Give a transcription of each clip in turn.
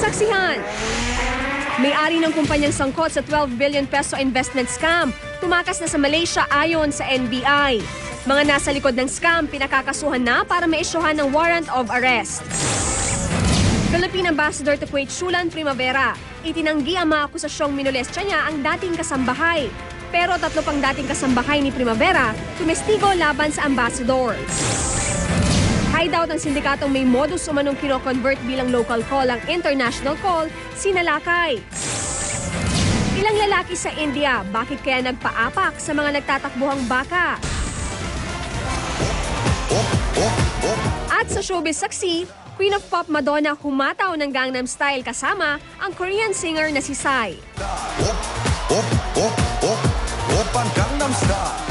Saksihan! May-ari ng kumpanyang sangkot sa 12 billion peso investment scam, tumakas na sa Malaysia ayon sa NBI. Mga nasa likod ng scam, pinakakasuhan na para maisyuhan ng warrant of arrest. Philippine Ambassador to Kuwait Shulan Primavera, itinanggi ang mga akusasyong minolestya niya ang dating kasambahay. Pero 3 pang dating kasambahay ni Primavera, tumestigo laban sa ambassador. Hideout ng sindikatong may modus umanong kino-convert bilang local call ang international call, sinalakay. Ilang lalaki sa India, bakit kaya nagpaapak sa mga nagtatakbuhang baka? At sa showbiz saksi, Queen of Pop Madonna humataw ng Gangnam Style kasama ang Korean singer na si Psy. Opang Gangnam Style.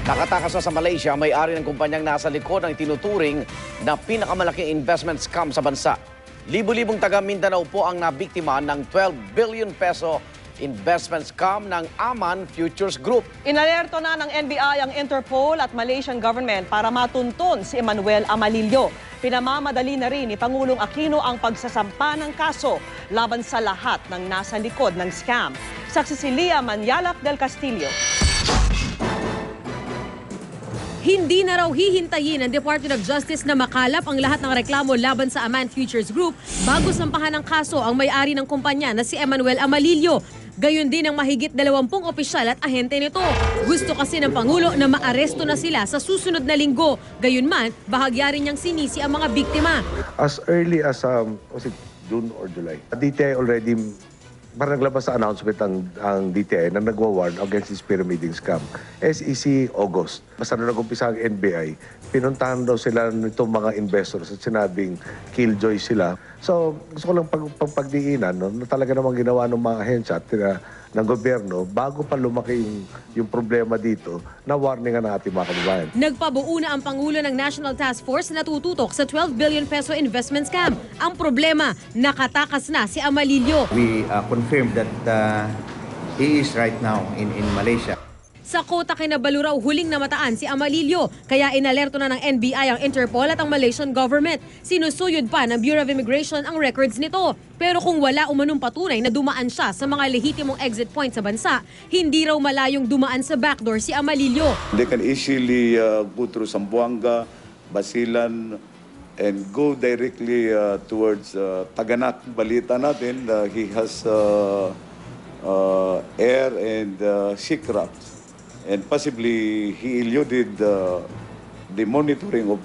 Nakatakas na sa Malaysia, may-ari ng kumpanyang nasa likod ng tinuturing na pinakamalaking investment scam sa bansa. Libu-libong taga Mindanao po ang nabiktima ng 12 billion peso investment scam ng Aman Futures Group. Inalerto na ng NBI ang Interpol at Malaysian government para matuntun si Emmanuel Amalillo. Pinamamadali na rin ni Pangulong Aquino ang pagsasampa ng kaso laban sa lahat ng nasa likod ng scam. Saksi si Lia Manyalak del Castillo. Hindi na raw hihintayin ng Department of Justice na makalap ang lahat ng reklamo laban sa Aman Futures Group bago sampahan ng kaso ang may-ari ng kumpanya na si Emmanuel Amalillo. Gayon din ang mahigit 20 opisyal at ahente nito. Gusto kasi ng Pangulo na maaresto na sila sa susunod na linggo. Gayunman, bahagya rin niyang sinisi ang mga biktima. As early as was it June or July, DTI already parang naglabas sa announcement ang DTI na nagwa-warn against this pyramiding scam. SEC August. Basta na nag-umpisa ang NBI, pinuntahan daw sila nitong mga investors at sinabing killjoy sila. So gusto ko lang pagdiinan no, na talaga namang ginawa ng mga ahensya at ng gobyerno bago pa lumaki yung problema dito na warningan ng ating mga kababayan. Nagpabuo na ang Pangulo ng National Task Force na tututok sa 12 billion peso investment scam. Ang problema, nakatakas na si Amalillo. We confirmed that he is right now in Malaysia. Sa Kota Kinabalu raw huling namataan si Amalillo, kaya inalerto na ng NBI ang Interpol at ang Malaysian government. Sinusuyod pa ng Bureau of Immigration ang records nito. Pero kung wala umanong patunay na dumaan siya sa mga lehitimong exit point sa bansa, hindi raw malayong dumaan sa backdoor si Amalillo. They can easily go through Zamboanga, Basilan, and go directly towards Taganak. Balita natin, he has air and sea crafts. And possibly he eluded the monitoring of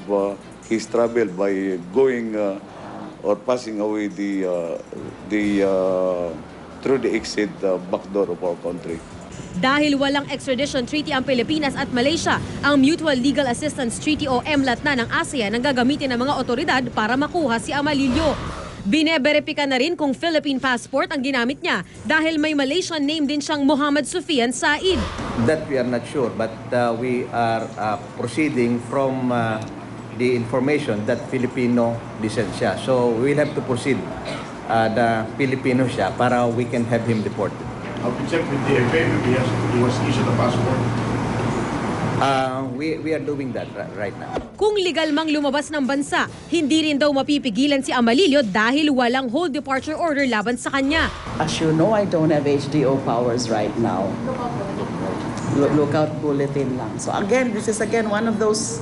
his travel by going or passing away through the exit backdoor of our country. Dahil walang extradition treaty ang Pilipinas at Malaysia, ang Mutual Legal Assistance Treaty o MLAT na ng ASEAN ang gagamitin ng mga otoridad para makuha si Amalillo. Bineberipika na rin kung Philippine passport ang ginamit niya dahil may Malaysian name din siyang Muhammad Sufian Said. That we are not sure, but we are proceeding from the information that Filipino descent siya. So we'll have to proceed the Filipino siya para we can have him deported. How to check with the DFA if he was issued a passport? We are doing that right now. Kung legal mang lumabas ng bansa, hindi rin daw mapipigilan si Amalillo dahil walang hold departure order laban sa kanya. As you know, I don't have HDO powers right now. Lookout bulletin lang. So again, this is again one of those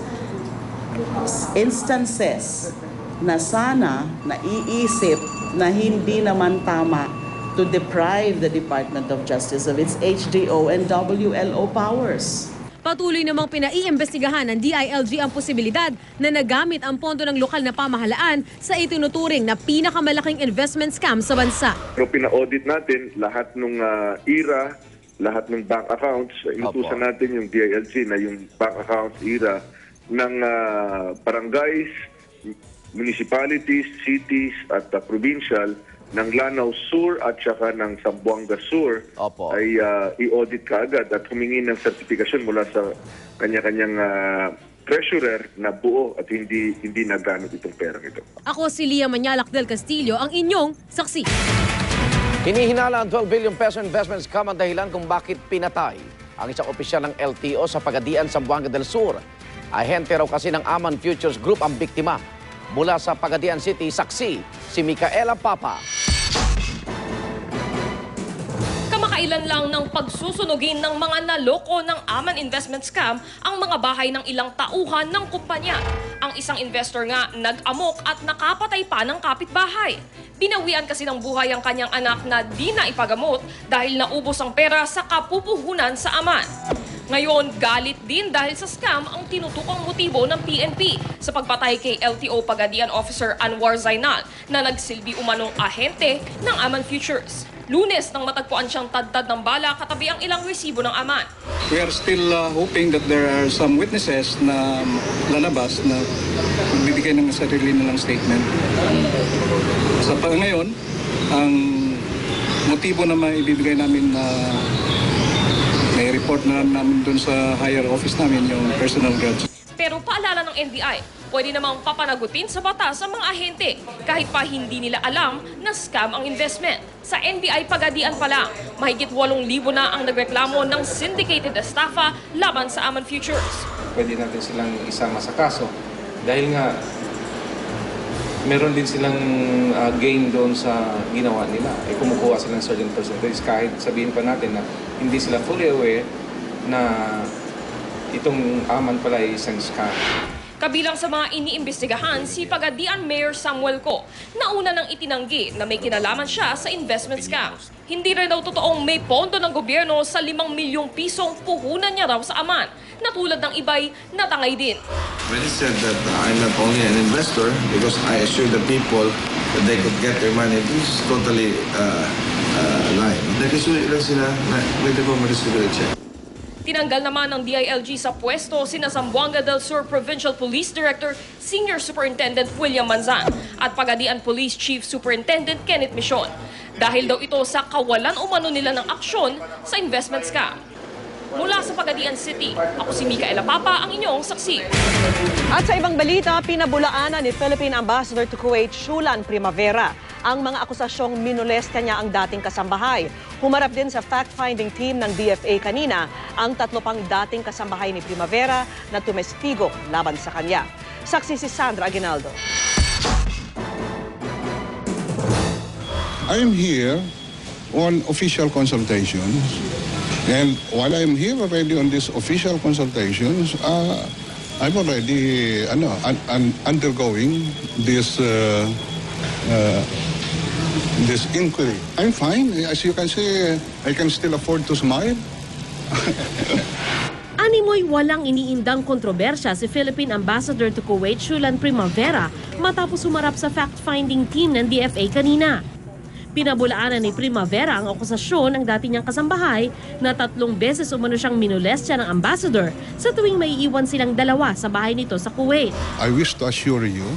instances na sana naiisip na hindi naman tama to deprive the Department of Justice of its HDO and WLO powers. Patuloy namang pinaiimbestigahan ng DILG ang posibilidad na nagamit ang pondo ng lokal na pamahalaan sa itinuturing na pinakamalaking investment scam sa bansa. Pero pina-audit natin lahat ng IRA, lahat ng bank accounts. Inutusan natin yung DILG na yung bank accounts IRA ng barangays, municipalities, cities at provincial ng Lanao Sur at saka ng Zamboanga Sur ay i-audit kaagad at humingi ng sertifikasyon mula sa kanya-kanyang treasurer na buo at hindi nagamit itong perang ito. Ako si Lia Manyalak del Castillo, ang inyong saksi. Hinihinala ang 12 billion peso investment scam ang dahilan kung bakit pinatay ang isang opisyal ng LTO sa Pagadian, Zamboanga del Sur. Ahente raw kasi ng Aman Futures Group ang biktima. Mula sa Pagadian City, saksi si Micaela Papa. Kamakailan lang ng pagsusunugin ng mga naloko ng Aman Investment Scam ang mga bahay ng ilang tauhan ng kumpanya. Ang isang investor nga nag-amok at nakapatay pa ng kapitbahay. Binawian kasi ng buhay ang kanyang anak na di na ipagamot dahil naubos ang pera sa kapupuhunan sa Aman. Ngayon, galit din dahil sa scam ang tinutukang motibo ng PNP sa pagpatay kay LTO Pagadian Officer Anwar Zainal na nagsilbi umanong ahente ng Aman Futures. Lunes nang matagpuan siyang tadtad ng bala katabi ang ilang resibo ng Aman. We are still hoping that there are some witnesses na lalabas na magbibigay ng sarili nilang statement. Sa ngayon, ang motibo na maibibigay namin na may report na namin dun sa higher office namin, yung personal grudge. Pero paalala ng NBI, pwede namang papanagutin sa batas ang mga ahente kahit pa hindi nila alam na scam ang investment. Sa NBI Pagadian pa lang, mahigit 8,000 na ang nagreklamo ng syndicated estafa laban sa Aman Futures. Pwede natin silang isama sa kaso dahil nga meron din silang gain doon sa ginawa nila. Kumukuha silang certain percentage kahit sabihin pa natin na hindi sila fully aware na itong Aman pala ay isang scam. Kabilang sa mga iniimbestigahan si Pagadian Mayor Samuel Co. na una nang itinanggi na may kinalaman siya sa investment scam. Hindi rin daw totoong may pondo ng gobyerno sa 5 milyong pisong puhunan niya raw sa Aman, na tulad ng iba'y natangay din. When he said that I'm not only an investor because I assured the people that they could get their money, this is totally lying. Nag-issue lang sila na pwede ko ma-distribute check. Tinanggal naman ng DILG sa pwesto sina Zamboanga del Sur Provincial Police Director Senior Superintendent William Manzan at Pagadian Police Chief Superintendent Kenneth Michon. Dahil daw ito sa kawalan umano nila ng aksyon sa investment scam. Mula sa Pagadian City, ako si Micaela Papa, ang inyong saksi. At sa ibang balita, pinabulaanan ni Philippine Ambassador to Kuwait, Shulan Primavera, ang mga akusasyong minolestya niya ang dating kasambahay. Humarap din sa fact-finding team ng DFA kanina ang 3 pang dating kasambahay ni Primavera na tumestigo laban sa kanya. Saksi si Sandra Aguinaldo. I am here on official consultations. And while I'm here already on these official consultations, I'm already undergoing this inquiry. I'm fine. As you can see, I can still afford to smile. Animoy walang iniindang kontrobersya si Philippine Ambassador to Kuwait, Shulan Primavera, matapos humarap sa fact-finding team ng DFA kanina. Pinabulaanan ni Primavera ang akusasyon ng dati niyang kasambahay na 3 beses umano siyang minolestya ng ambassador sa tuwing may iwan silang dalawa sa bahay nito sa Kuwait. I wish to assure you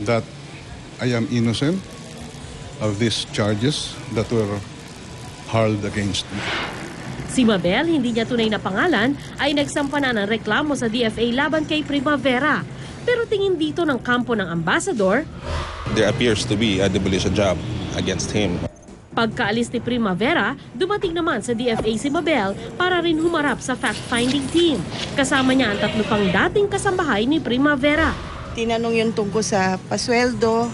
that I am innocent of these charges that were hurled against me. Si Mabel, hindi niya tunay na pangalan, ay nagsampa na ng reklamo sa DFA laban kay Primavera. Pero tingin dito ng kampo ng ambassador, there appears to be a demolition job against him. Pagkaalis ni Primavera, dumating naman sa DFA si Mabel para rin humarap sa fact-finding team. Kasama niya ang 3 pang dating kasambahay ni Primavera. Tinanong yung tungkol sa pasweldo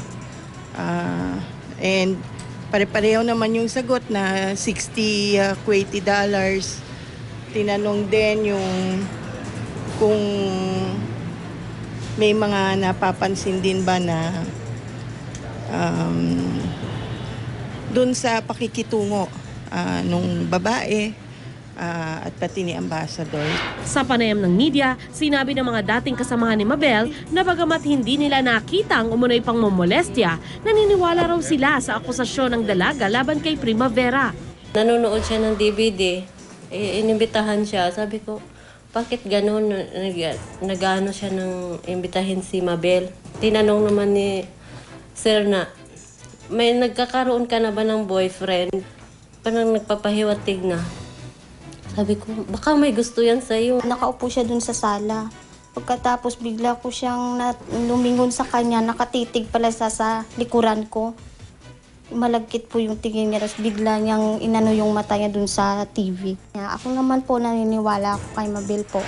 and pare-pareho naman yung sagot na $60 Kuwaiti. Tinanong din yung kung may mga napapansin din ba na doon sa pakikitungo nung babae at pati ni Ambassador. Sa panayam ng media, sinabi ng mga dating kasamahan ni Mabel na bagamat hindi nila nakita ang umunoy pang momolestya, naniniwala raw sila sa akusasyon ng dalaga laban kay Primavera. Nanonood siya ng DVD, inimbitahan siya. Sabi ko, bakit ganun? Nag-ano siya ng imbitahin si Mabel. Tinanong naman ni Sir na, may nagkakaroon ka na ba ng boyfriend? Parang nagpapahiwatig na. Sabi ko, baka may gusto yan sa'yo. Nakaupo siya dun sa sala. Pagkatapos bigla ko siyang lumingon sa kanya, nakatitig pala sa likuran ko. Malagkit po yung tingin niya, tapos bigla niyang inano yung mata niya dun sa TV. Ako naman po naniniwala ako kay Mabel po.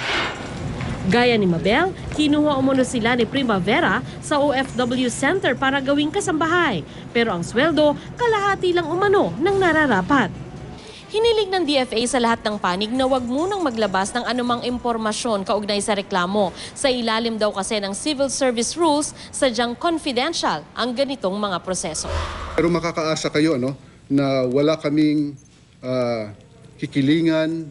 Gaya ni Mabel, kinuha umano sila ni Primavera sa OFW Center para gawing kasambahay. Pero ang sweldo, kalahati lang umano ng nararapat. Hinilig ng DFA sa lahat ng panig na wag munang maglabas ng anumang impormasyon kaugnay sa reklamo. Sa ilalim daw kasi ng civil service rules, sadyang confidential ang ganitong mga proseso. Pero makakaasa kayo na wala kaming kikilingan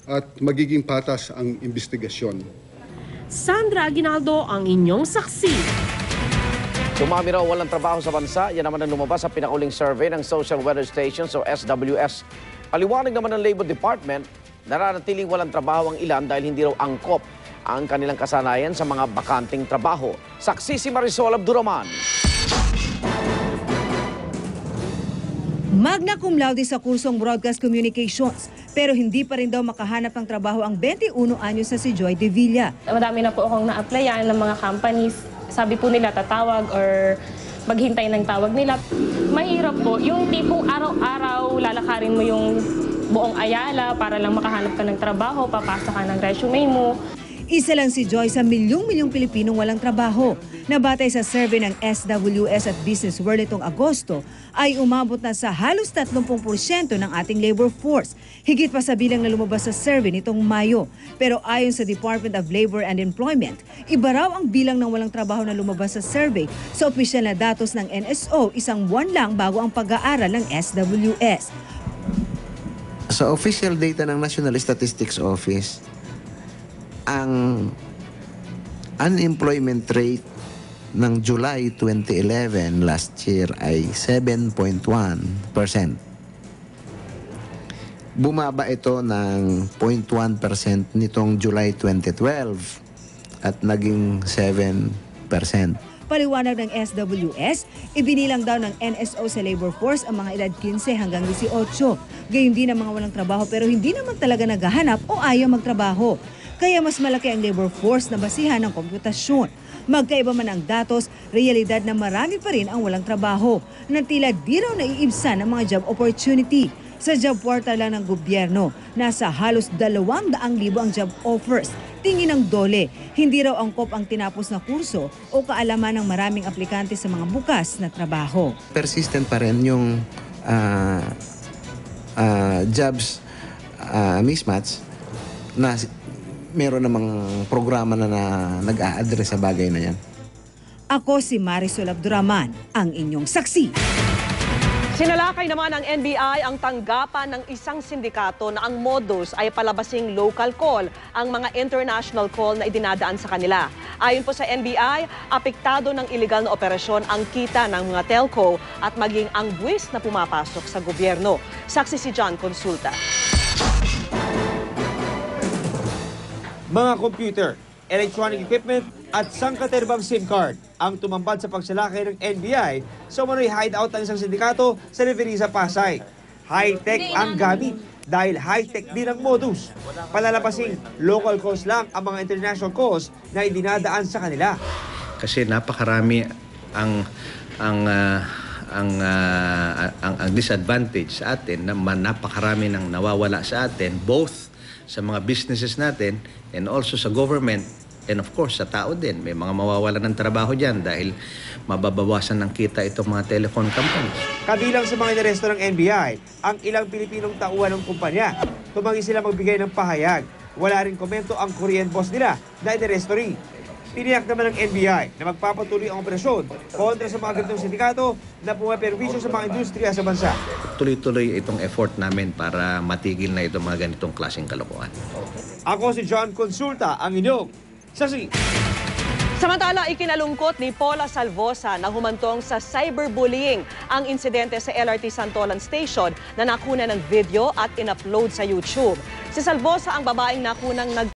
at magiging patas ang investigasyon. Sandra Aguinaldo ang inyong saksi. Dumami raw walang trabaho sa bansa. Yan naman ang lumabas sa pinakauling survey ng Social Weather Station o SWS. Paliwanag naman ng Labor Department, nananatiling walang trabaho ang ilan dahil hindi raw angkop ang kanilang kasanayan sa mga bakanting trabaho. Saksi si Marisol Abduraman. Magna cum laude sa kursong Broadcast Communications, pero hindi pa rin daw makahanap ng trabaho ang 21 anyos na si Joy De Villa. Madami na po akong na-applyan ng mga companies. Sabi po nila tatawag or maghintay ng tawag nila. Mahirap po, yung tipong araw-araw lalakarin mo yung buong Ayala para lang makahanap ka ng trabaho, papasa ka ng resume mo. Isa lang si Joy sa milyong-milyong Pilipinong walang trabaho. Nabatay sa survey ng SWS at Business World itong Agosto, ay umabot na sa halos 30% ng ating labor force. Higit pa sa bilang na lumabas sa survey nitong Mayo. Pero ayon sa Department of Labor and Employment, iba raw ang bilang ng walang trabaho na lumabas sa survey sa opisyal na datos ng NSO isang buwan lang bago ang pag-aaral ng SWS. Sa official data ng National Statistics Office, ang unemployment rate ng July 2011 last year ay 7.1%. Bumaba ito ng 0.1% nitong July 2012 at naging 7%. Paliwanag ng SWS, ibinilang daw ng NSO sa labor force ang mga edad 15 hanggang 18. Gayun din ang mga walang trabaho pero hindi naman talaga naghahanap o ayaw magtrabaho. Kaya mas malaki ang labor force na basihan ng komputasyon. Magkaiba man ang datos, realidad na marami pa rin ang walang trabaho na tila di raw naiibsan ng mga job opportunity. Sa job portal lang ng gobyerno, nasa halos 200,000 ang job offers. Tingin ng DOLE, hindi raw angkop ang tinapos na kurso o kaalaman ng maraming aplikante sa mga bukas na trabaho. Persistent pa rin yung jobs mismatch na meron namang programa na nag-a-address sa bagay na yan. Ako si Marisol Abduraman, ang inyong saksi. Sinalakay naman ng NBI ang tanggapan ng isang sindikato na ang modus ay palabasing local call ang mga international call na idinadaan sa kanila. Ayon po sa NBI, apektado ng iligal na operasyon ang kita ng mga telco at maging ang buwis na pumapasok sa gobyerno. Saksi si John Consulta. Mga computer, electronic equipment at sangkaterbang SIM card ang tumambad sa pagsalakay ng NBI sa umano'y hideout ng isang sindikato sa Reverisa, Pasay. High-tech ang gamit dahil high-tech din ang modus. Palalabasing local calls lang ang mga international calls na idinadaan sa kanila. Kasi napakarami ang disadvantage sa atin na napakarami nang nawawala sa atin both sa mga businesses natin and also sa government and of course sa tao din. May mga mawawalan ng trabaho dyan dahil mababawasan ng kita itong mga telephone companies. Kabilang sa mga inaresto ng NBI, ang ilang Pilipinong tauhan ng kumpanya. Tumanggi sila magbigay ng pahayag. Wala rin komento ang Korean boss nila na inaresto rin. Tiniyak naman ng NBI na magpapatuloy ang operasyon kontra sa mga ganitong sindikato na pumaperwisyo sa mga industriya sa bansa. Tuloy-tuloy itong effort namin para matigil na itong mga ganitong klaseng kalokohan. Ako si John Consulta, ang inyong saksi. Samantala, ikinalungkot ni Paula Salvosa na humantong sa cyberbullying ang insidente sa LRT Santolan Station na nakuna ng video at in-upload sa YouTube. Si Salvosa ang babaeng nakunang